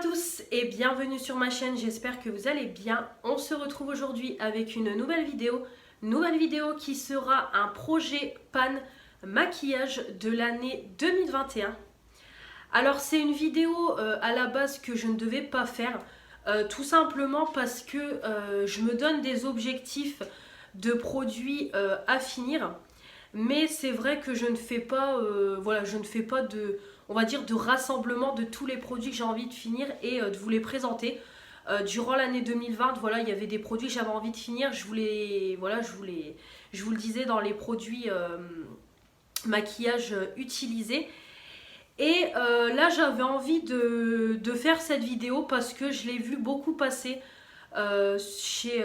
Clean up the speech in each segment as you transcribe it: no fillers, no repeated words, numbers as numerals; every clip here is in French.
tous et bienvenue sur ma chaîne, j'espère que vous allez bien. On se retrouve aujourd'hui avec une nouvelle vidéo qui sera un projet pan maquillage de l'année 2021. Alors c'est une vidéo à la base que je ne devais pas faire, tout simplement parce que je me donne des objectifs de produits à finir. Mais c'est vrai que je ne fais pas, je ne fais pas de, on va dire, de rassemblement de tous les produits que j'ai envie de finir et de vous les présenter. Durant l'année 2020, voilà, il y avait des produits que j'avais envie de finir. Je vous le disais dans les produits maquillage utilisés. Et là, j'avais envie de faire cette vidéo parce que je l'ai vu beaucoup passer chez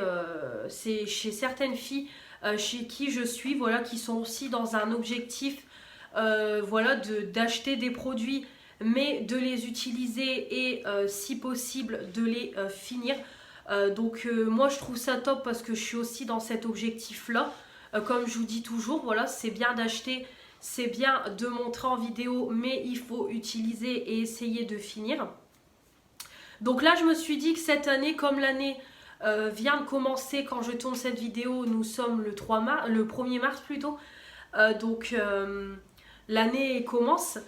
certaines filles chez qui je suis, voilà, qui sont aussi dans un objectif d'acheter des produits mais de les utiliser et si possible de les finir. Moi je trouve ça top parce que je suis aussi dans cet objectif là. Comme je vous dis toujours, voilà, c'est bien d'acheter, c'est bien de montrer en vidéo, mais il faut utiliser et essayer de finir. Donc là je me suis dit que cette année, comme l'année vient de commencer quand je tourne cette vidéo, nous sommes le 1er mars plutôt, l'année commence.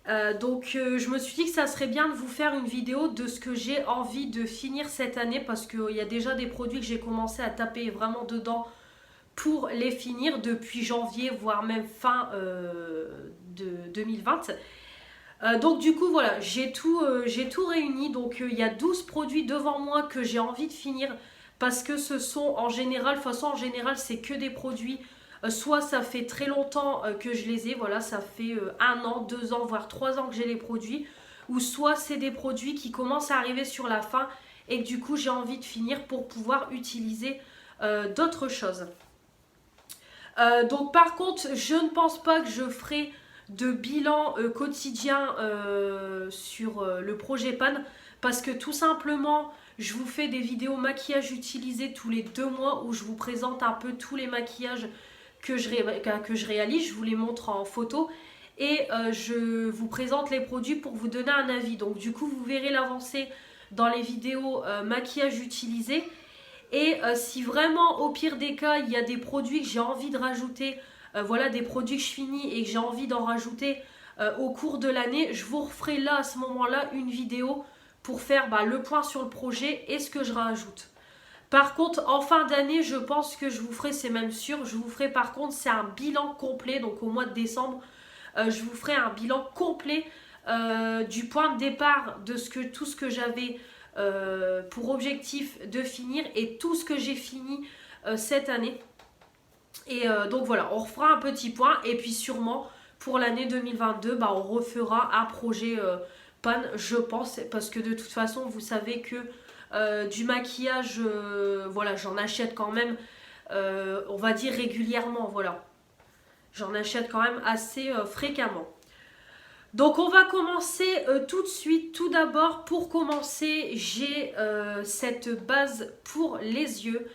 Je me suis dit que ça serait bien de vous faire une vidéo de ce que j'ai envie de finir cette année parce qu'il y a déjà des produits que j'ai commencé à taper vraiment dedans pour les finir depuis janvier, voire même fin de 2020. Donc du coup voilà, j'ai tout réuni. Donc il y a 12 produits devant moi que j'ai envie de finir parce que ce sont en général, de toute façon en général c'est que des produits, soit ça fait très longtemps que je les ai, voilà, ça fait 1 an, 2 ans, voire 3 ans que j'ai les produits, ou soit c'est des produits qui commencent à arriver sur la fin et que du coup j'ai envie de finir pour pouvoir utiliser d'autres choses. Donc par contre je ne pense pas que je ferai de bilan quotidien sur le projet pan parce que tout simplement je vous fais des vidéos maquillage utilisés tous les 2 mois où je vous présente un peu tous les maquillages que je réalise, je vous les montre en photo et je vous présente les produits pour vous donner un avis. Donc du coup vous verrez l'avancée dans les vidéos maquillage utilisés. Et si vraiment au pire des cas il y a des produits que j'ai envie de rajouter, voilà, des produits que je finis et que j'ai envie d'en rajouter au cours de l'année, je vous referai là à ce moment là une vidéo pour faire le point sur le projet et ce que je rajoute. Par contre en fin d'année je pense que je vous ferai, c'est même sûr, je vous ferai par contre, c'est un bilan complet. Donc au mois de décembre je vous ferai un bilan complet du point de départ de tout ce que j'avais pour objectif de finir et tout ce que j'ai fini cette année. Et donc voilà, on refera un petit point et puis sûrement pour l'année 2022 on refera un projet pan, je pense, parce que de toute façon vous savez que du maquillage, voilà, j'en achète quand même on va dire régulièrement, voilà, j'en achète quand même assez fréquemment. Donc on va commencer tout de suite. Tout d'abord, pour commencer, j'ai cette base pour les yeux.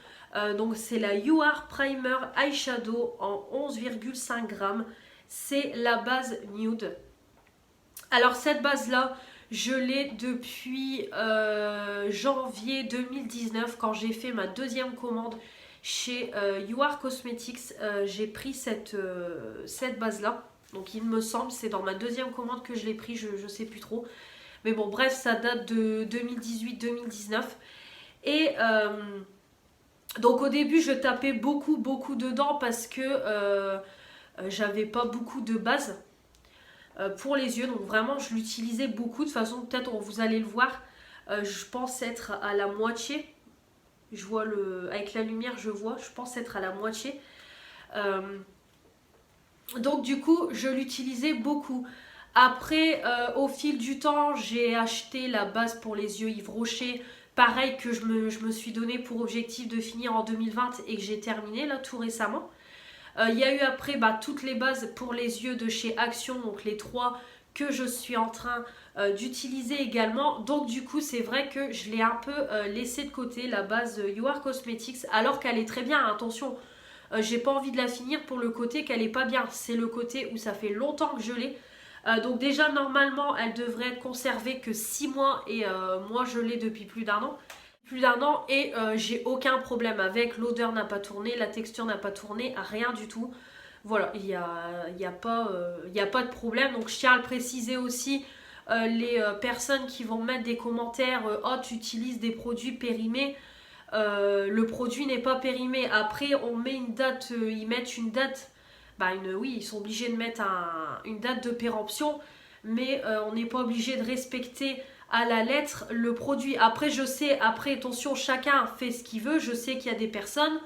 Donc c'est la UR Primer Eyeshadow en 11,5 grammes. C'est la base nude. Alors cette base là, je l'ai depuis janvier 2019 quand j'ai fait ma deuxième commande chez UR Cosmetics. J'ai pris cette base là. Donc il me semble, c'est dans ma deuxième commande que je l'ai pris, je sais plus trop. Mais bon, bref, ça date de 2018-2019. Et donc au début, je tapais beaucoup dedans parce que j'avais pas beaucoup de base pour les yeux. Donc vraiment, je l'utilisais beaucoup. De toute façon, peut-être vous allez le voir, je pense être à la moitié. Je vois avec la lumière, je pense être à la moitié. Donc du coup je l'utilisais beaucoup. Après au fil du temps j'ai acheté la base pour les yeux Yves Rocher, pareil, que je me suis donné pour objectif de finir en 2020 et que j'ai terminé là tout récemment. Il y a eu après toutes les bases pour les yeux de chez Action, donc les 3 que je suis en train d'utiliser également. Donc du coup c'est vrai que je l'ai un peu laissé de côté, la base UR Cosmetics, alors qu'elle est très bien, attention. J'ai pas envie de la finir pour le côté qu'elle est pas bien. C'est le côté où ça fait longtemps que je l'ai. Donc déjà normalement elle devrait être conservée que 6 mois et moi je l'ai depuis plus d'un an. Et j'ai aucun problème avec, l'odeur n'a pas tourné, la texture n'a pas tourné, rien du tout. Voilà, il y a pas de problème. Donc je tiens à le préciser aussi, les personnes qui vont mettre des commentaires, oh tu utilises des produits périmés, le produit n'est pas périmé. Après on met une date, ils mettent une date, oui ils sont obligés de mettre une date de péremption, mais on n'est pas obligé de respecter à la lettre le produit. Après je sais, après attention, chacun fait ce qu'il veut. Je sais qu'il y a des personnes,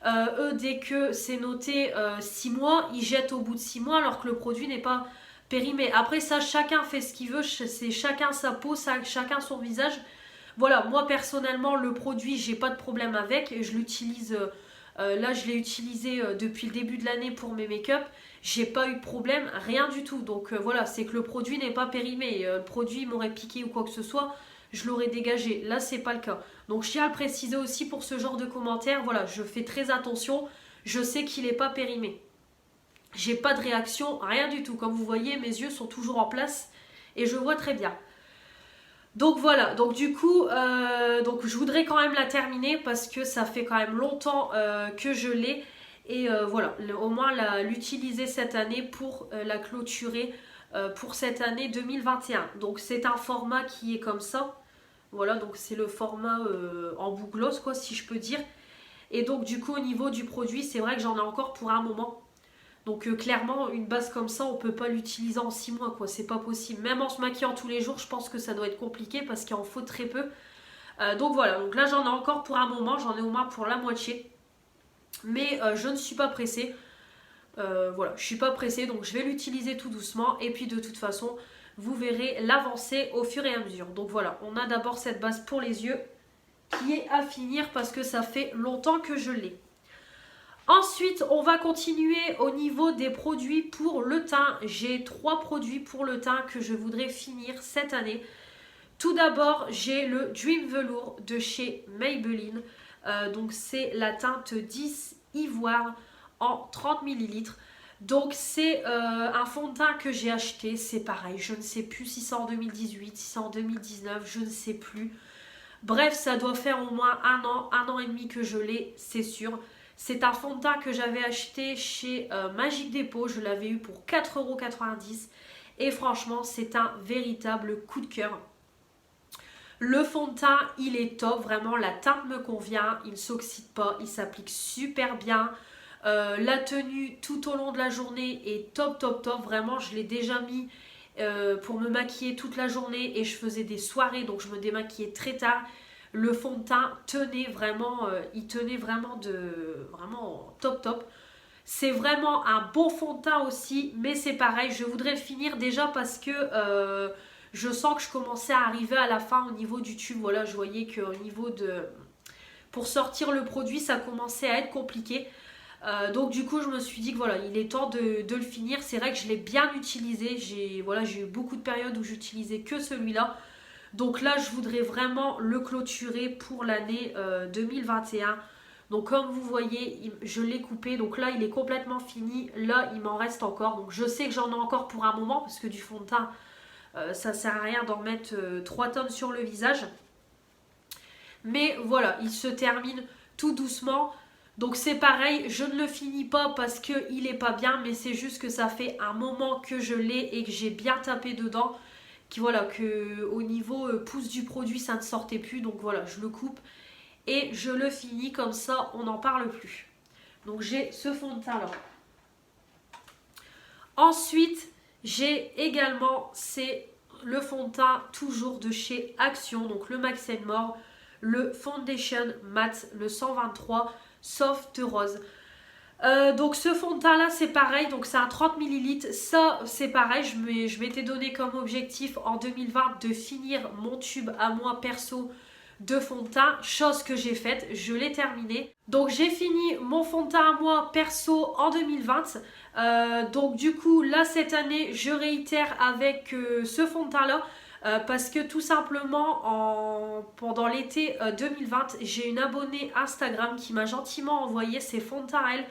eux dès que c'est noté 6 mois, ils jettent au bout de 6 mois alors que le produit n'est pas périmé. Après ça, chacun fait ce qu'il veut, c'est chacun sa peau, chacun son visage. Voilà, moi personnellement le produit j'ai pas de problème avec, je l'utilise, là je l'ai utilisé depuis le début de l'année pour mes make-up, j'ai pas eu de problème, rien du tout. Donc voilà, c'est que le produit n'est pas périmé, le produit m'aurait piqué ou quoi que ce soit, je l'aurais dégagé, là c'est pas le cas. Donc je tiens à le préciser aussi pour ce genre de commentaires, voilà, je fais très attention, je sais qu'il n'est pas périmé. J'ai pas de réaction, rien du tout, comme vous voyez mes yeux sont toujours en place et je vois très bien. Donc voilà, donc du coup, donc je voudrais quand même la terminer parce que ça fait quand même longtemps que je l'ai. Et voilà, au moins l'utiliser cette année pour la clôturer pour cette année 2021. Donc c'est un format qui est comme ça. Voilà, donc c'est le format en bout gloss quoi, si je peux dire. Et donc du coup au niveau du produit, c'est vrai que j'en ai encore pour un moment. Donc clairement, une base comme ça, on peut pas l'utiliser en 6 mois, quoi. C'est pas possible. Même en se maquillant tous les jours, je pense que ça doit être compliqué parce qu'il en faut très peu. Donc voilà, donc là j'en ai encore pour un moment, j'en ai au moins pour la moitié. Mais je ne suis pas pressée. Voilà, je suis pas pressée, donc je vais l'utiliser tout doucement. Et puis de toute façon, vous verrez l'avancée au fur et à mesure. Donc voilà, on a d'abord cette base pour les yeux qui est à finir parce que ça fait longtemps que je l'ai. Ensuite, on va continuer au niveau des produits pour le teint. J'ai 3 produits pour le teint que je voudrais finir cette année. Tout d'abord, j'ai le Dream Velour de chez Maybelline. Donc c'est la teinte 10 Ivoire en 30 ml. Donc c'est un fond de teint que j'ai acheté. C'est pareil, je ne sais plus si c'est en 2018, si c'est en 2019, je ne sais plus. Bref, ça doit faire au moins un an et demi que je l'ai, c'est sûr. C'est un fond de teint que j'avais acheté chez Magic Depot. Je l'avais eu pour 4,90 € et franchement, c'est un véritable coup de cœur. Le fond de teint, il est top. Vraiment, la teinte me convient. Il ne s'oxyde pas. Il s'applique super bien. La tenue tout au long de la journée est top, top, top. Vraiment, je l'ai déjà mis pour me maquiller toute la journée et je faisais des soirées. Donc, je me démaquillais très tard. Le fond de teint tenait vraiment, il tenait vraiment top top. C'est vraiment un bon fond de teint aussi, mais c'est pareil, je voudrais le finir déjà parce que je sens que je commençais à arriver à la fin au niveau du tube. Voilà, je voyais qu'au niveau de... Pour sortir le produit, ça commençait à être compliqué. Donc du coup, je me suis dit que voilà, il est temps de le finir. C'est vrai que je l'ai bien utilisé. J'ai eu beaucoup de périodes où j'utilisais que celui-là. Donc là, je voudrais vraiment le clôturer pour l'année 2021. Donc comme vous voyez, je l'ai coupé. Donc là, il est complètement fini. Là, il m'en reste encore. Donc je sais que j'en ai encore pour un moment parce que du fond de teint, ça sert à rien d'en mettre 3 tonnes sur le visage. Mais voilà, il se termine tout doucement. Donc c'est pareil, je ne le finis pas parce qu'il n'est pas bien. Mais c'est juste que ça fait un moment que je l'ai et que j'ai bien tapé dedans. Voilà, que au niveau pouce du produit ça ne sortait plus, donc voilà, je le coupe et je le finis, comme ça on n'en parle plus. Donc j'ai ce fond de teint là. Ensuite j'ai également, c'est le fond de teint toujours de chez Action, donc le Max & More, le Foundation Matte, le 123 Soft Rose. Donc ce fond de teint là c'est pareil, donc c'est un 30 ml, ça c'est pareil, je m'étais donné comme objectif en 2020 de finir mon tube à moi perso de fond de teint, chose que j'ai faite, je l'ai terminé. Donc j'ai fini mon fond de teint à moi perso en 2020, donc du coup là cette année je réitère avec ce fond de teint là. Parce que tout simplement pendant l'été 2020 j'ai une abonnée Instagram qui m'a gentiment envoyé ses fonds de teint à elle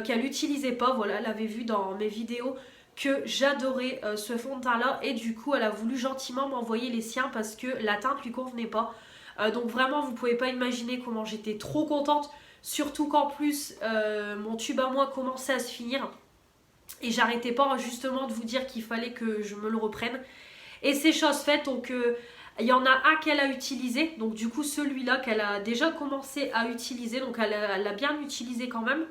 qu'elle n'utilisait pas. Voilà, elle avait vu dans mes vidéos que j'adorais ce fond de teint là et du coup elle a voulu gentiment m'envoyer les siens parce que la teinte lui convenait pas. Donc vraiment vous pouvez pas imaginer comment j'étais trop contente, surtout qu'en plus mon tube à moi commençait à se finir et j'arrêtais pas justement de vous dire qu'il fallait que je me le reprenne. Et c'est chose faite, donc il y en a un qu'elle a utilisé, donc du coup celui-là qu'elle a déjà commencé à utiliser, donc elle l'a bien utilisé quand même.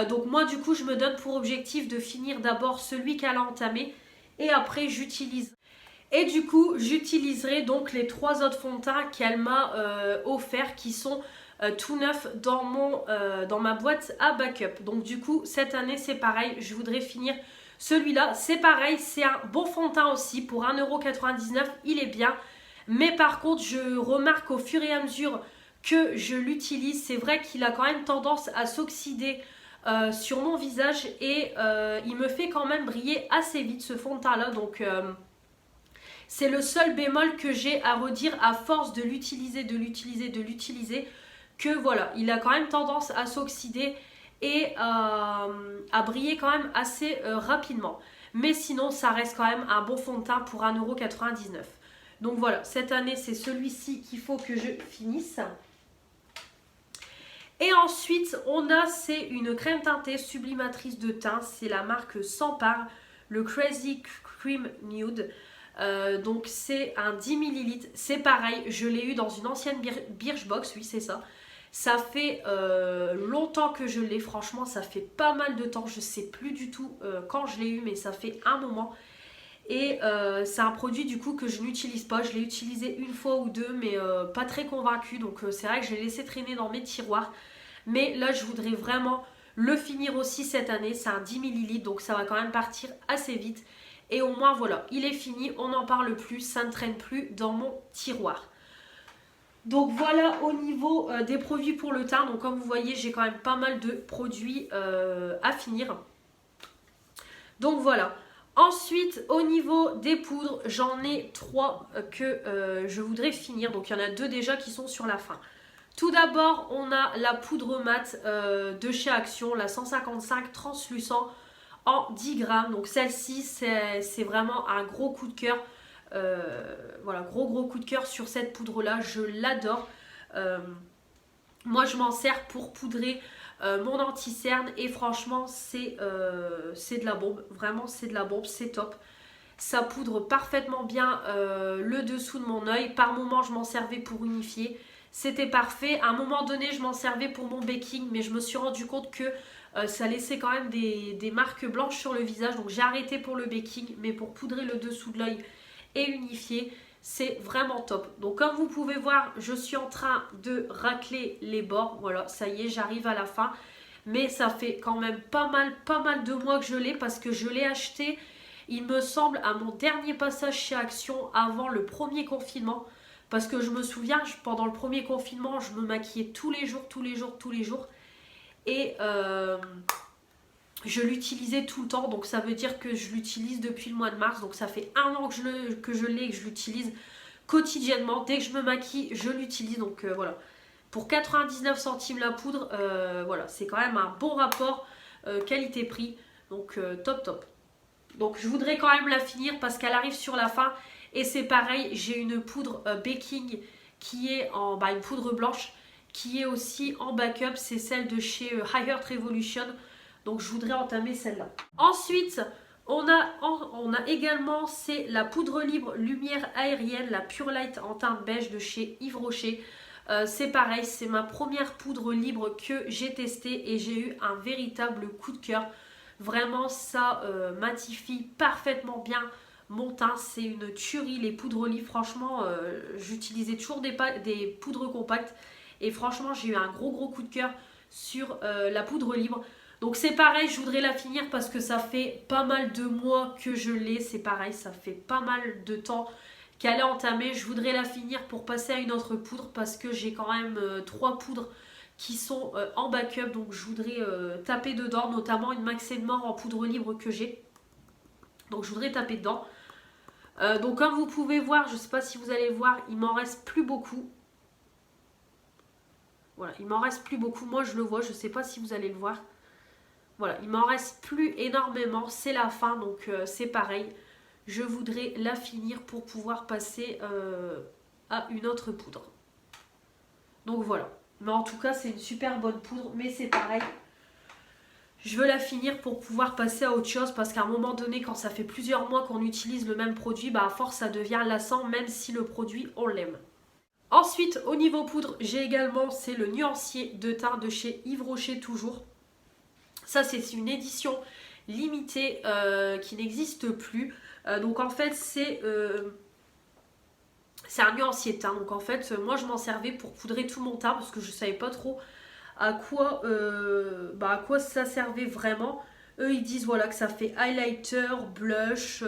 Donc moi du coup je me donne pour objectif de finir d'abord celui qu'elle a entamé et après j'utilise. Et du coup j'utiliserai donc les 3 autres fonds de teint qu'elle m'a offert qui sont tout neufs dans ma boîte à backup. Donc du coup cette année c'est pareil, je voudrais finir celui-là. C'est pareil, c'est un bon fond de teint aussi pour 1,99 €, il est bien. Mais par contre je remarque au fur et à mesure que je l'utilise, c'est vrai qu'il a quand même tendance à s'oxyder sur mon visage et il me fait quand même briller assez vite ce fond de teint là, donc c'est le seul bémol que j'ai à redire à force de l'utiliser, que voilà, il a quand même tendance à s'oxyder et à briller quand même assez rapidement. Mais sinon ça reste quand même un bon fond de teint pour 1,99 €. Donc voilà, cette année c'est celui-ci qu'il faut que je finisse. Et ensuite, c'est une crème teintée sublimatrice de teint. C'est la marque Sampar, le Crazy Cream Nude. Donc c'est un 10 ml. C'est pareil, je l'ai eu dans une ancienne Birchbox, oui c'est ça. Ça fait longtemps que je l'ai, franchement ça fait pas mal de temps. Je sais plus du tout quand je l'ai eu, mais ça fait un moment. Et c'est un produit du coup que je n'utilise pas. Je l'ai utilisé une fois ou deux, mais pas très convaincue. Donc c'est vrai que je l'ai laissé traîner dans mes tiroirs. Mais là je voudrais vraiment le finir aussi cette année. C'est un 10 ml, donc ça va quand même partir assez vite. Et au moins voilà, il est fini, on n'en parle plus, ça ne traîne plus dans mon tiroir. Donc voilà au niveau des produits pour le teint. Donc comme vous voyez, j'ai quand même pas mal de produits à finir. Donc voilà. Ensuite, au niveau des poudres, j'en ai 3 que je voudrais finir. Donc il y en a 2 déjà qui sont sur la fin. Tout d'abord, on a la poudre mat de chez Action, la 155 translucent en 10 grammes. Donc celle-ci, c'est vraiment un gros coup de cœur. Voilà, gros coup de cœur sur cette poudre-là. Je l'adore. Moi, je m'en sers pour poudrer mon anti-cerne et franchement, c'est de la bombe. Vraiment, c'est de la bombe, c'est top. Ça poudre parfaitement bien le dessous de mon œil. Par moment, je m'en servais pour unifier. C'était parfait. À un moment donné, je m'en servais pour mon baking, mais je me suis rendu compte que ça laissait quand même des marques blanches sur le visage. Donc j'ai arrêté pour le baking, mais pour poudrer le dessous de l'œil et unifier, c'est vraiment top. Donc comme vous pouvez voir, je suis en train de racler les bords. Voilà, ça y est, j'arrive à la fin. Mais ça fait quand même pas mal de mois que je l'ai parce que je l'ai acheté, il me semble, à mon dernier passage chez Action avant le premier confinement. Parce que je me souviens, pendant le premier confinement, je me maquillais tous les jours. Et je l'utilisais tout le temps. Donc ça veut dire que je l'utilise depuis le mois de mars. Donc ça fait un an que je l'ai et que je l'utilise quotidiennement. Dès que je me maquille, je l'utilise. Donc voilà. Pour 99 centimes la poudre, voilà, c'est quand même un bon rapport qualité-prix. Donc top. Donc je voudrais quand même la finir parce qu'elle arrive sur la fin. Et c'est pareil, j'ai une poudre baking qui est une poudre blanche qui est aussi en backup. C'est celle de chez Higher Revolution. Donc je voudrais entamer celle-là. Ensuite, on a également, c'est la poudre libre lumière aérienne, la Pure Light en teinte beige de chez Yves Rocher. C'est pareil, c'est ma première poudre libre que j'ai testée et j'ai eu un véritable coup de cœur. Vraiment, ça matifie parfaitement bien mon teint. C'est une tuerie, les poudres libres. Franchement, j'utilisais toujours des poudres compactes. Et franchement, j'ai eu un gros coup de cœur sur la poudre libre. Donc c'est pareil, je voudrais la finir parce que ça fait pas mal de mois que je l'ai. C'est pareil, ça fait pas mal de temps qu'elle est entamée. Je voudrais la finir pour passer à une autre poudre parce que j'ai quand même 3 poudres qui sont en backup. Donc je voudrais taper dedans, notamment une Max Mort en poudre libre que j'ai. Donc je voudrais taper dedans. Donc comme vous pouvez voir, je ne sais pas si vous allez le voir, il m'en reste plus beaucoup. Voilà, il m'en reste plus beaucoup. Moi je le vois, je ne sais pas si vous allez le voir. Voilà, il m'en reste plus énormément, c'est la fin, donc c'est pareil. Je voudrais la finir pour pouvoir passer à une autre poudre. Donc voilà. Mais en tout cas, c'est une super bonne poudre, mais c'est pareil. Je veux la finir pour pouvoir passer à autre chose parce qu'à un moment donné, quand ça fait plusieurs mois qu'on utilise le même produit, bah à force ça devient lassant même si le produit on l'aime. Ensuite, au niveau poudre, j'ai également, c'est le nuancier de teint de chez Yves Rocher toujours. Ça, c'est une édition limitée qui n'existe plus. Donc en fait, c'est un nuancier de teint. Donc en fait, moi je m'en servais pour poudrer tout mon teint parce que je savais pas trop à quoi ça servait vraiment. Eux ils disent voilà que ça fait highlighter, blush.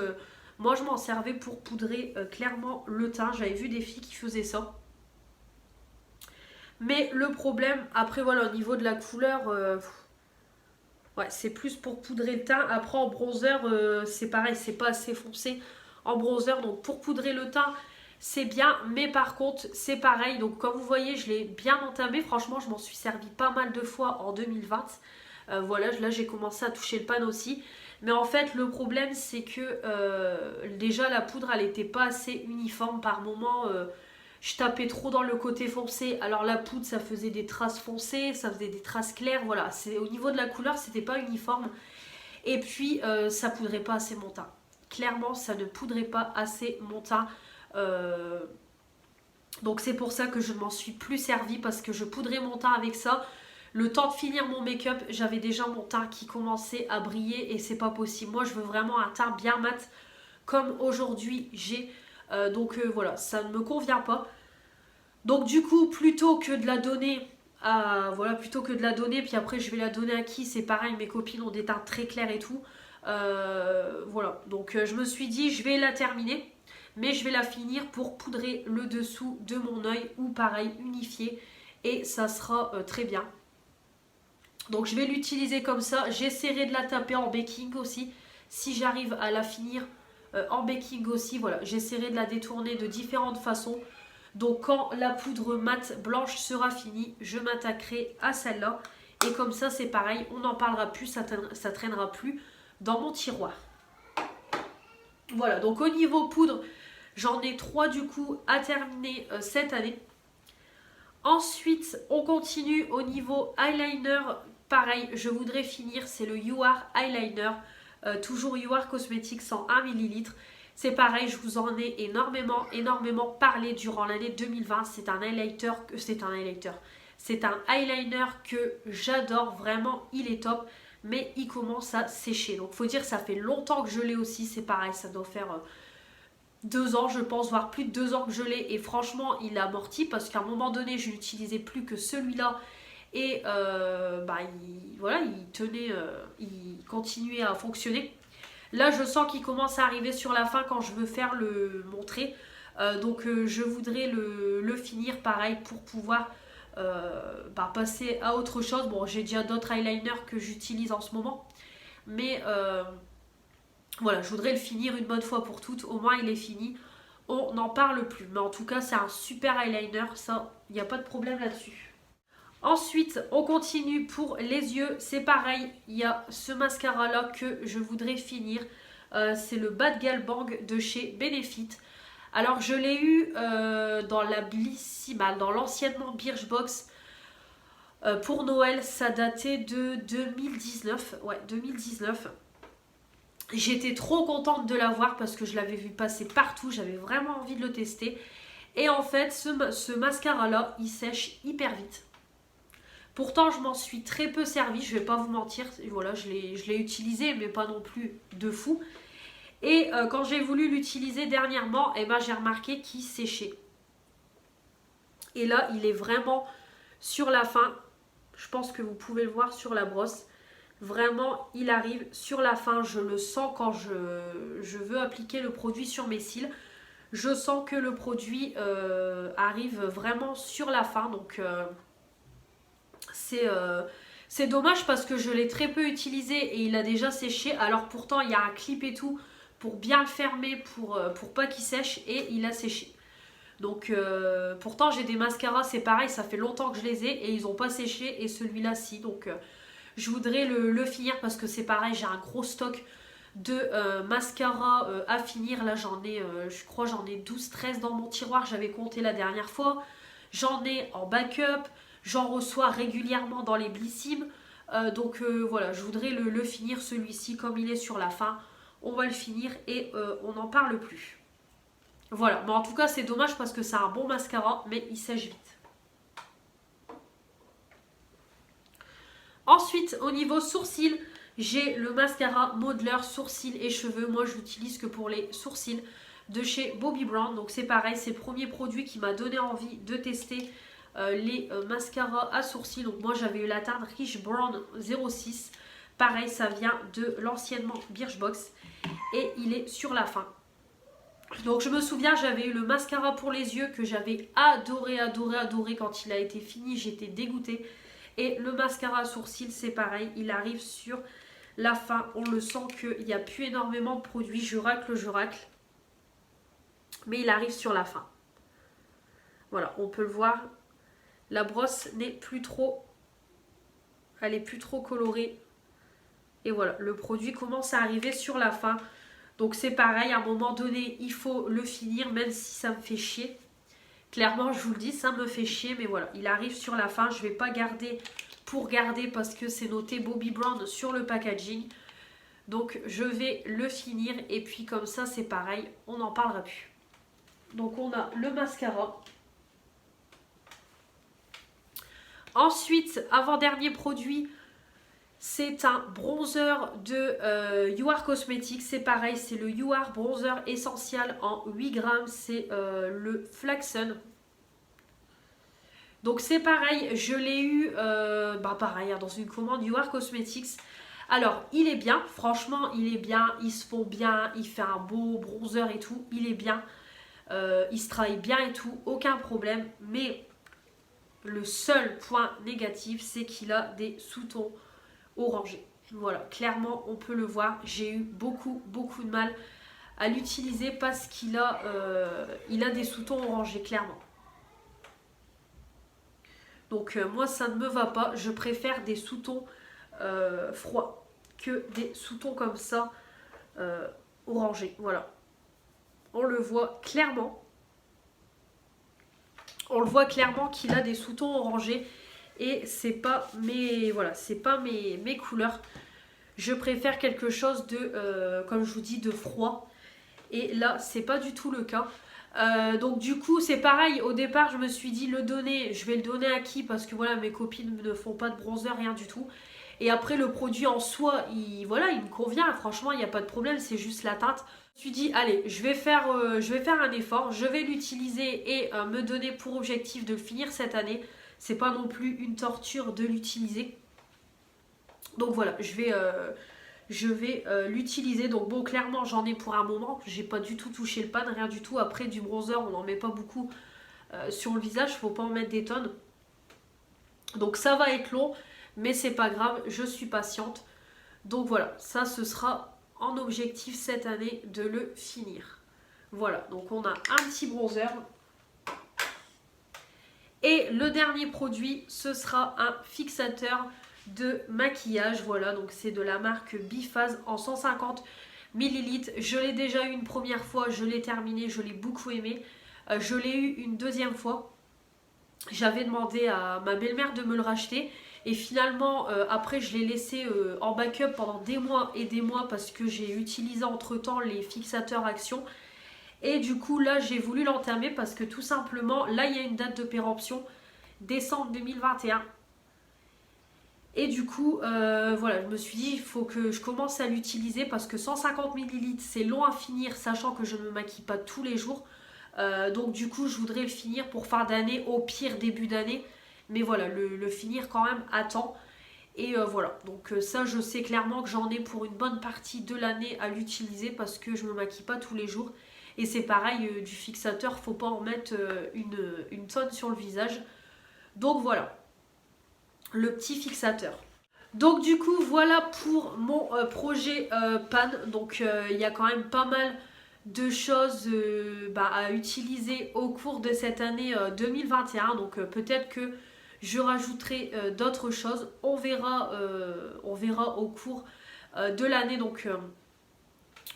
Moi je m'en servais pour poudrer clairement le teint. J'avais vu des filles qui faisaient ça. Mais le problème, après voilà, au niveau de la couleur, ouais, c'est plus pour poudrer le teint. Après en bronzer, c'est pareil, c'est pas assez foncé en bronzer. Donc pour poudrer le teint, c'est bien, mais par contre c'est pareil, donc comme vous voyez je l'ai bien entamé, franchement je m'en suis servi pas mal de fois en 2020, voilà, là j'ai commencé à toucher le pan aussi, mais en fait le problème c'est que déjà la poudre elle était pas assez uniforme par moment, je tapais trop dans le côté foncé, alors la poudre ça faisait des traces foncées, ça faisait des traces claires, voilà, au niveau de la couleur c'était pas uniforme, et puis ça poudrait pas assez mon teint, clairement ça ne poudrait pas assez mon teint. Euh, donc c'est pour ça que je ne m'en suis plus servi parce que je poudrais mon teint avec ça. Le temps de finir mon make-up, j'avais déjà mon teint qui commençait à briller et c'est pas possible. Moi je veux vraiment un teint bien mat comme aujourd'hui j'ai. Voilà, ça ne me convient pas. Donc du coup, plutôt que de la donner puis après je vais la donner à qui, c'est pareil, mes copines ont des teints très clairs et tout. Voilà, donc je me suis dit je vais la terminer. Mais je vais la finir pour poudrer le dessous de mon œil ou pareil unifier et ça sera très bien. Donc je vais l'utiliser comme ça. J'essaierai de la taper en baking aussi. Si j'arrive à la finir en baking aussi, voilà, j'essaierai de la détourner de différentes façons. Donc quand la poudre mate blanche sera finie, je m'attaquerai à celle-là. Et comme ça c'est pareil, on n'en parlera plus, ça traînera plus dans mon tiroir. Voilà, donc au niveau poudre, j'en ai 3 du coup à terminer cette année. Ensuite, on continue au niveau eyeliner. Pareil, je voudrais finir, c'est le You Are Eyeliner. Toujours You Are Cosmetics 101 ml. C'est pareil, je vous en ai énormément parlé durant l'année 2020. C'est un eyeliner que j'adore, vraiment, il est top. Mais il commence à sécher. Donc faut dire, ça fait longtemps que je l'ai aussi. C'est pareil, ça doit faire 2 ans je pense, voire plus de 2 ans que je l'ai, et franchement il a amorti parce qu'à un moment donné je n'utilisais plus que celui-là et il continuait à fonctionner. Là je sens qu'il commence à arriver sur la fin quand je veux faire le montrer, je voudrais le finir pareil pour pouvoir passer à autre chose. Bon, j'ai déjà d'autres eyeliners que j'utilise en ce moment, mais voilà, je voudrais le finir une bonne fois pour toutes. Au moins il est fini, on n'en parle plus. Mais en tout cas c'est un super eyeliner, ça, il n'y a pas de problème là-dessus. Ensuite on continue pour les yeux. C'est pareil, il y a ce mascara là que je voudrais finir. C'est le Bad Gal Bang de chez Benefit. Alors je l'ai eu dans la Blissimale, dans l'anciennement Birchbox. Pour Noël, ça datait de 2019. Ouais, 2019. J'étais trop contente de l'avoir parce que je l'avais vu passer partout. J'avais vraiment envie de le tester. Et en fait, ce mascara-là, il sèche hyper vite. Pourtant, je m'en suis très peu servi, je vais pas vous mentir. Voilà, je l'ai utilisé, mais pas non plus de fou. Et quand j'ai voulu l'utiliser dernièrement, j'ai remarqué qu'il séchait. Et là, il est vraiment sur la fin. Je pense que vous pouvez le voir sur la brosse. Vraiment, il arrive sur la fin. Je le sens quand je veux appliquer le produit sur mes cils. Je sens que le produit arrive vraiment sur la fin. Donc, c'est dommage parce que je l'ai très peu utilisé et il a déjà séché. Alors pourtant, il y a un clip et tout pour bien le fermer, pour pas qu'il sèche, et il a séché. Donc pourtant j'ai des mascaras, c'est pareil, ça fait longtemps que je les ai et ils n'ont pas séché, et celui-là si. Donc Je voudrais le finir parce que c'est pareil, j'ai un gros stock de mascara à finir. Là j'en ai, je crois j'en ai 12-13 dans mon tiroir, j'avais compté la dernière fois. J'en ai en backup, j'en reçois régulièrement dans les Blissim. Donc voilà, je voudrais le finir celui-ci comme il est sur la fin. On va le finir et on n'en parle plus. Voilà, mais en tout cas c'est dommage parce que c'est un bon mascara, mais il sèche vite. Ensuite, au niveau sourcils, j'ai le mascara Modeler sourcils et cheveux. Moi, je l'utilise que pour les sourcils de chez Bobbi Brown. Donc, c'est pareil, c'est le premier produit qui m'a donné envie de tester les mascaras à sourcils. Donc, moi, j'avais eu la teinte Rich Brown 06. Pareil, ça vient de l'anciennement Birchbox et il est sur la fin. Donc, je me souviens, j'avais eu le mascara pour les yeux que j'avais adoré, adoré, adoré. Quand il a été fini, j'étais dégoûtée. Et le mascara à sourcils, c'est pareil, il arrive sur la fin. On le sent qu'il n'y a plus énormément de produits. Je racle, je racle. Mais il arrive sur la fin. Voilà, on peut le voir. La brosse n'est plus trop... Elle est plus trop colorée. Et voilà, le produit commence à arriver sur la fin. Donc c'est pareil, à un moment donné, il faut le finir, même si ça me fait chier. Clairement, je vous le dis, ça me fait chier, mais voilà, il arrive sur la fin. Je ne vais pas garder pour garder parce que c'est noté Bobbi Brown sur le packaging. Donc, je vais le finir et puis comme ça, c'est pareil, on n'en parlera plus. Donc, on a le mascara. Ensuite, avant-dernier produit, c'est un bronzer de You Are Cosmetics. C'est pareil, c'est le You Are Bronzer Essential en 8 grammes. C'est le Flaxen. Donc c'est pareil, je l'ai eu pareil, dans une commande You Are Cosmetics. Alors, il est bien, franchement, il est bien. Il se fond bien, il fait un beau bronzer et tout. Il est bien, il se travaille bien et tout, aucun problème. Mais le seul point négatif, c'est qu'il a des sous-tons orangé. Voilà, clairement on peut le voir. J'ai eu beaucoup de mal à l'utiliser parce qu'il a, il a des sous-tons orangés, clairement. Donc moi ça ne me va pas. Je préfère des sous-tons froids que des sous-tons comme ça orangés. Voilà, on le voit clairement. On le voit clairement qu'il a des sous-tons orangés. Et c'est pas mes, voilà, c'est pas mes couleurs. Je préfère quelque chose de, comme je vous dis, de froid. Et là, c'est pas du tout le cas. Donc du coup, c'est pareil. Au départ, je me suis dit le donner. Je vais le donner à qui? Parce que voilà, mes copines ne font pas de bronzer, rien du tout. Et après, le produit en soi, il me convient. Franchement, il n'y a pas de problème. C'est juste la teinte. Je me suis dit, allez, je vais faire un effort. Je vais l'utiliser et me donner pour objectif de le finir cette année. C'est pas non plus une torture de l'utiliser. Donc voilà, je vais l'utiliser. Donc bon, clairement, j'en ai pour un moment. J'ai pas du tout touché le pad, rien du tout. Après, du bronzer, on n'en met pas beaucoup sur le visage. Faut pas en mettre des tonnes. Donc ça va être long, mais c'est pas grave. Je suis patiente. Donc voilà, ça, ce sera en objectif cette année de le finir. Voilà, donc on a un petit bronzer. Et le dernier produit, ce sera un fixateur de maquillage. Voilà, donc c'est de la marque Biphase en 150 ml. Je l'ai déjà eu une première fois, je l'ai terminé, je l'ai beaucoup aimé. Je l'ai eu une deuxième fois. J'avais demandé à ma belle-mère de me le racheter. Et finalement, après, je l'ai laissé en backup pendant des mois et des mois parce que j'ai utilisé entre-temps les fixateurs Action. Et du coup là j'ai voulu l'entamer parce que tout simplement là il y a une date de péremption, décembre 2021. Et du coup voilà, je me suis dit il faut que je commence à l'utiliser parce que 150 ml c'est long à finir sachant que je ne me maquille pas tous les jours. Donc du coup je voudrais le finir pour fin d'année, au pire début d'année. Mais voilà, le finir quand même à temps. Et voilà, donc ça je sais clairement que j'en ai pour une bonne partie de l'année à l'utiliser parce que je ne me maquille pas tous les jours. Et c'est pareil, du fixateur, faut pas en mettre une tonne sur le visage. Donc voilà, le petit fixateur. Donc du coup, voilà pour mon projet pan. Donc il y a quand même pas mal de choses à utiliser au cours de cette année 2021. Donc peut-être que je rajouterai d'autres choses. On verra au cours de l'année. Donc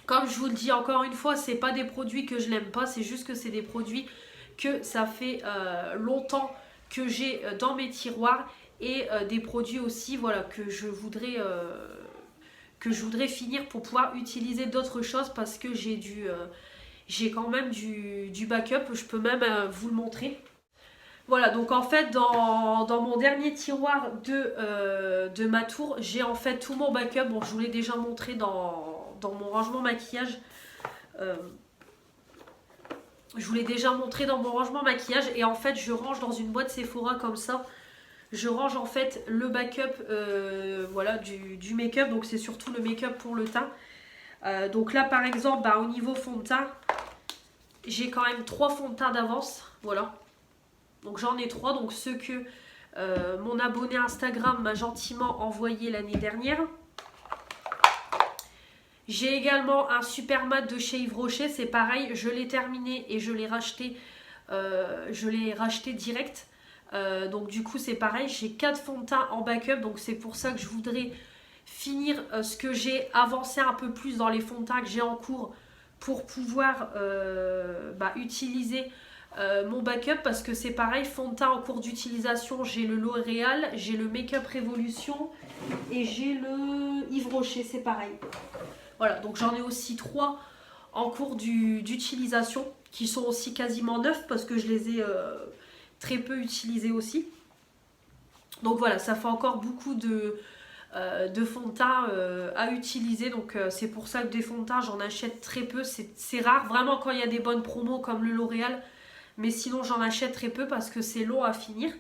comme je vous le dis encore une fois, c'est pas des produits que je n'aime pas, c'est juste que c'est des produits que ça fait longtemps que j'ai dans mes tiroirs et des produits aussi, voilà, que je voudrais finir pour pouvoir utiliser d'autres choses parce que j'ai quand même du backup. Je peux même vous le montrer. Voilà, donc en fait dans mon dernier tiroir de ma tour, j'ai en fait tout mon backup. Bon, je vous l'ai déjà montré dans mon rangement maquillage. Je vous l'ai déjà montré dans mon rangement maquillage. Et en fait, je range dans une boîte Sephora comme ça. Je range en fait le backup voilà, du make-up. Donc c'est surtout le make-up pour le teint. Donc là par exemple, bah, au niveau fond de teint, j'ai quand même 3 fonds de teint d'avance. Voilà. Donc j'en ai 3. Donc ceux que mon abonné Instagram m'a gentiment envoyé l'année dernière. J'ai également un super mat de chez Yves Rocher, c'est pareil, je l'ai terminé et je l'ai racheté direct. Donc du coup c'est pareil, j'ai 4 fonds de teint en backup, donc c'est pour ça que je voudrais finir ce que j'ai avancé un peu plus dans les fonds de teint que j'ai en cours pour pouvoir utiliser mon backup, parce que c'est pareil, fond de teint en cours d'utilisation, j'ai le L'Oréal, j'ai le Make Up Révolution et j'ai le Yves Rocher, c'est pareil. Voilà, donc j'en ai aussi 3 en cours d'utilisation qui sont aussi quasiment neufs parce que je les ai très peu utilisés aussi. Donc voilà, ça fait encore beaucoup de fond de teint à utiliser. Donc c'est pour ça que des fonds de teint, j'en achète très peu. C'est rare, vraiment quand il y a des bonnes promos comme le L'Oréal. Mais sinon, j'en achète très peu parce que c'est long à finir.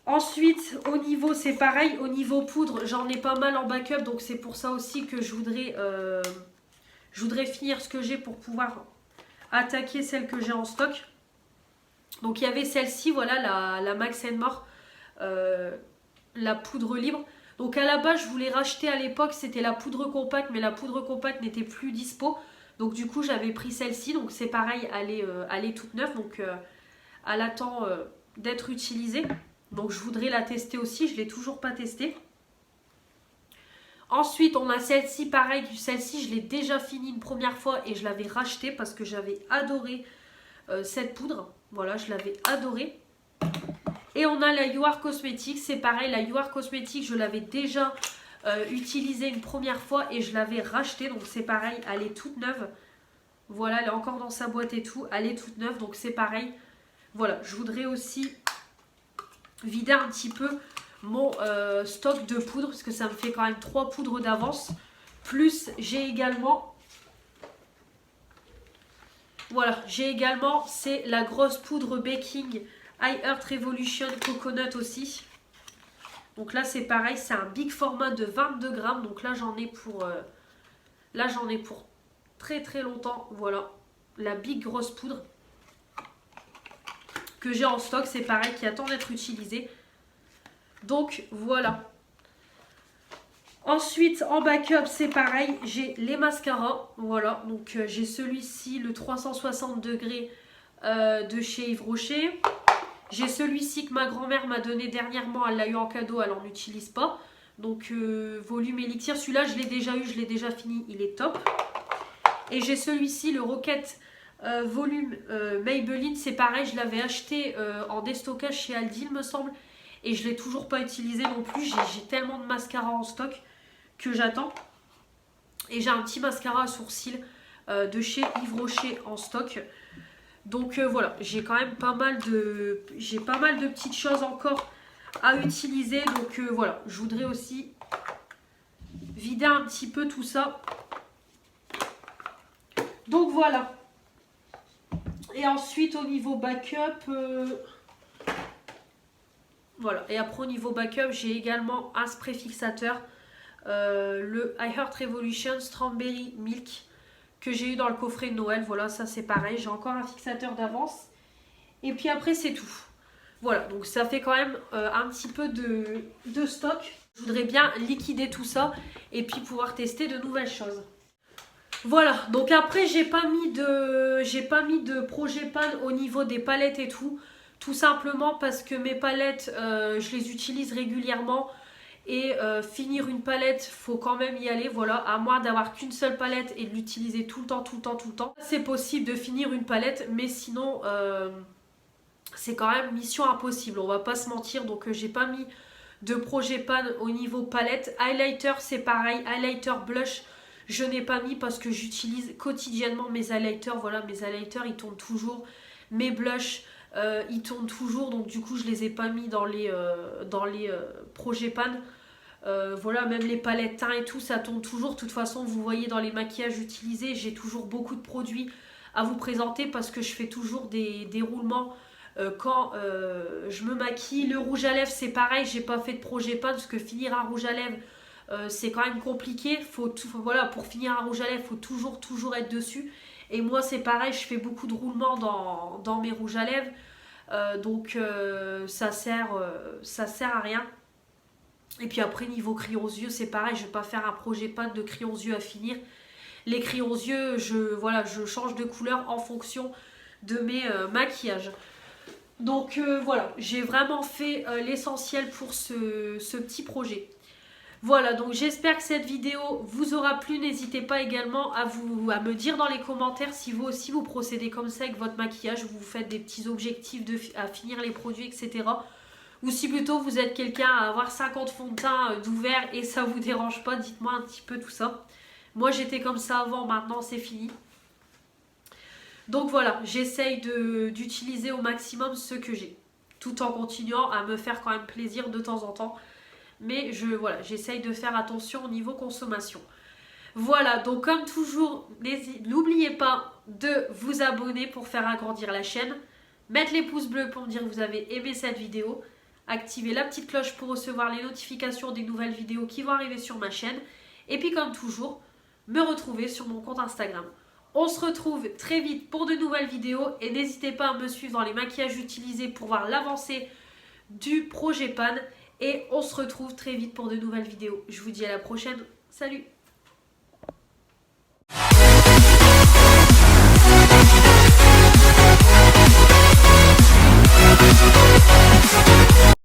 Ensuite, au niveau, c'est pareil, au niveau poudre, j'en ai pas mal en backup, donc c'est pour ça aussi que je voudrais finir ce que j'ai pour pouvoir attaquer celle que j'ai en stock. Donc il y avait celle-ci, voilà, la Max & More, la poudre libre. Donc à la base, je voulais racheter à l'époque, c'était la poudre compacte, mais la poudre compacte n'était plus dispo. Donc du coup, j'avais pris celle-ci, donc c'est pareil, elle est toute neuve, donc elle attend d'être utilisée. Donc je voudrais la tester aussi, je ne l'ai toujours pas testée. Ensuite on a celle-ci, pareil, celle-ci je l'ai déjà finie une première fois et je l'avais rachetée parce que j'avais adoré cette poudre. Voilà, je l'avais adorée. Et on a la You Are Cosmetics, c'est pareil, la You Are Cosmetics je l'avais déjà utilisée une première fois et je l'avais rachetée. Donc c'est pareil, elle est toute neuve. Voilà, elle est encore dans sa boîte et tout, elle est toute neuve, donc c'est pareil. Voilà, je voudrais aussi vider un petit peu mon stock de poudre parce que ça me fait quand même 3 poudres d'avance. Plus j'ai également, voilà, c'est la grosse poudre baking I Heart Revolution Coconut aussi. Donc là c'est pareil, c'est un big format de 22 grammes. Donc là j'en ai pour très très longtemps. Voilà, la big grosse poudre que j'ai en stock, c'est pareil, qui attend d'être utilisé. Donc voilà. Ensuite en backup c'est pareil, j'ai les mascaras. Voilà, donc j'ai celui-ci, le 360 degrés de chez Yves Rocher. J'ai celui-ci que ma grand-mère m'a donné dernièrement, elle l'a eu en cadeau, elle n'en utilise pas. Donc volume élixir, celui-là je l'ai déjà eu, je l'ai déjà fini, il est top. Et j'ai celui-ci, le Rocket volume Maybelline, c'est pareil, je l'avais acheté en déstockage chez Aldi il me semble. Et je ne l'ai toujours pas utilisé non plus, j'ai tellement de mascara en stock que j'attends. Et j'ai un petit mascara à sourcils de chez Yves Rocher en stock. Donc voilà, j'ai quand même pas mal de petites choses encore à utiliser. Donc voilà, je voudrais aussi vider un petit peu tout ça. Donc voilà. Et ensuite au niveau backup, voilà. Et après au niveau backup, j'ai également un spray fixateur, le I Heart Revolution Strawberry Milk que j'ai eu dans le coffret de Noël. Voilà, ça c'est pareil, j'ai encore un fixateur d'avance. Et puis après c'est tout. Voilà, donc ça fait quand même un petit peu de stock. Je voudrais bien liquider tout ça et puis pouvoir tester de nouvelles choses. Voilà, donc après j'ai pas mis de projet pan au niveau des palettes et tout. Tout simplement parce que mes palettes, je les utilise régulièrement. Et finir une palette, faut quand même y aller, voilà, à moins d'avoir qu'une seule palette et de l'utiliser tout le temps, tout le temps, tout le temps. C'est possible de finir une palette, mais sinon, c'est quand même mission impossible, on va pas se mentir. Donc j'ai pas mis de projet pan au niveau palette. Highlighter, c'est pareil, highlighter, blush, je n'ai pas mis parce que j'utilise quotidiennement mes highlighters. Voilà, mes highlighters, ils tournent toujours. Mes blushs, ils tournent toujours, donc du coup je les ai pas mis dans les projets pan. Voilà, même les palettes teint et tout, ça tourne toujours. De toute façon, vous voyez dans les maquillages utilisés, j'ai toujours beaucoup de produits à vous présenter parce que je fais toujours des déroulements quand je me maquille. Le rouge à lèvres, c'est pareil, j'ai pas fait de projet pan parce que finir un rouge à lèvres, c'est quand même compliqué. Voilà, pour finir un rouge à lèvres, il faut toujours être dessus. Et moi, c'est pareil, je fais beaucoup de roulements dans mes rouges à lèvres. Donc ça sert à rien. Et puis après, niveau crayon aux yeux, c'est pareil, je vais pas faire un projet pan de crayon aux yeux à finir. Les crayons aux yeux, je change de couleur en fonction de mes maquillages. Donc voilà, j'ai vraiment fait l'essentiel pour ce petit projet. Voilà, donc j'espère que cette vidéo vous aura plu. N'hésitez pas également à me dire dans les commentaires si vous aussi vous procédez comme ça avec votre maquillage, vous faites des petits objectifs à finir les produits, etc. Ou si plutôt vous êtes quelqu'un à avoir 50 fonds de teint d'ouvert et ça vous dérange pas, dites-moi un petit peu tout ça. Moi j'étais comme ça avant, maintenant c'est fini. Donc voilà, j'essaye d'utiliser au maximum ce que j'ai, tout en continuant à me faire quand même plaisir de temps en temps. Mais voilà, j'essaye de faire attention au niveau consommation. Voilà, donc comme toujours, n'oubliez pas de vous abonner pour faire agrandir la chaîne. Mettre les pouces bleus pour me dire que vous avez aimé cette vidéo. Activez la petite cloche pour recevoir les notifications des nouvelles vidéos qui vont arriver sur ma chaîne. Et puis comme toujours, me retrouver sur mon compte Instagram. On se retrouve très vite pour de nouvelles vidéos. Et n'hésitez pas à me suivre dans les maquillages utilisés pour voir l'avancée du projet pan. Et on se retrouve très vite pour de nouvelles vidéos. Je vous dis à la prochaine. Salut!